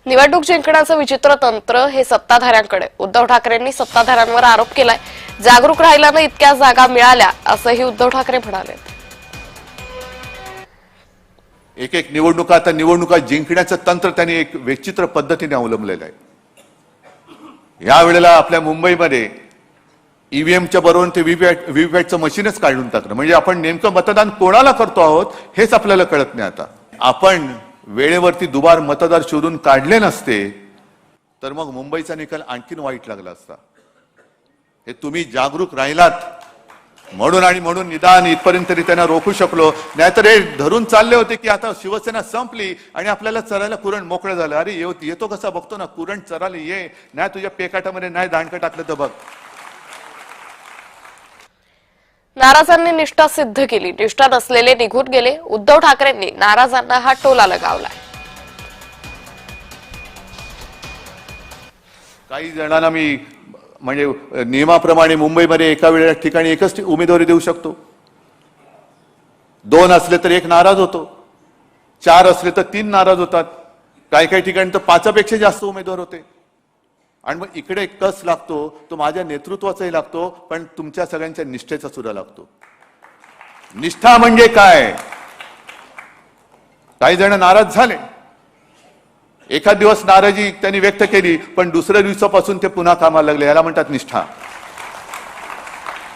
निवडणूक जिंकण्याचं विचित्र तंत्र हे सत्ताधाऱ्यांकडे. उद्धव ठाकरेंनी सत्ताधाऱ्यांवर आरोप केलाय. जागरूक राहिल्यानं इतक्या जागा मिळाल्या असंही उद्धव ठाकरे म्हणाले. एक एक निवडणुका जिंकण्याचं तंत्र त्यांनी एक विचित्र पद्धतीने अवलंबलेलं आहे. यावेळेला आपल्या मुंबईमध्ये ईव्हीएमच्या बरोबर ते व्हीव्हीपॅटचं मशीनच काढून टाकलं. म्हणजे आपण नेमकं मतदान कोणाला करतो आहोत हेच आपल्याला कळत नाही. आता आपण वेळेवरती दुबार मतदार शोधून काढले नसते तर मग मुंबईचा निकाल आणखीन वाईट लागला असता. हे तुम्ही जागरूक राहिलात म्हणून निदान इथपर्यंत तरी त्यांना रोखू शकलो. नाहीतर हे धरून चालले होते की आता शिवसेना संपली आणि आपल्याला चरायला कुरण मोकळं झालं. अरे येतो कसा बघतो ना, कुरण चरायला ये नाही, तुझ्या पेकाटामध्ये नाही दांडकं टाकलं तर बघ. नाराजांनी निष्ठा सिद्ध केली. निष्ठा नसलेले निघून गेले. उद्धव ठाकरेंनी नाराजांना हा टोला लगावलाय. काही जणांना मी म्हणजे नियमाप्रमाणे मुंबईमध्ये एका वेळेला ठिकाणी एकच उमेदवारी देऊ शकतो. 2 असले तर 1 नाराज होतो, 4 असले तर 3 नाराज होतात, काही ठिकाणी तर 5पेक्षा जास्त उमेदवार होते. आणि मग इकडे कस लागतो तो माझ्या नेतृत्वाचाही लागतो, पण तुमच्या सगळ्यांच्या निष्ठेचा सुद्धा लागतो. निष्ठा म्हणजे काय? काही जण नाराज झाले, एखाद दिवस नाराजी त्यांनी व्यक्त केली, पण दुसऱ्या दिवसापासून ते पुन्हा कामाला लागले. याला म्हणतात निष्ठा.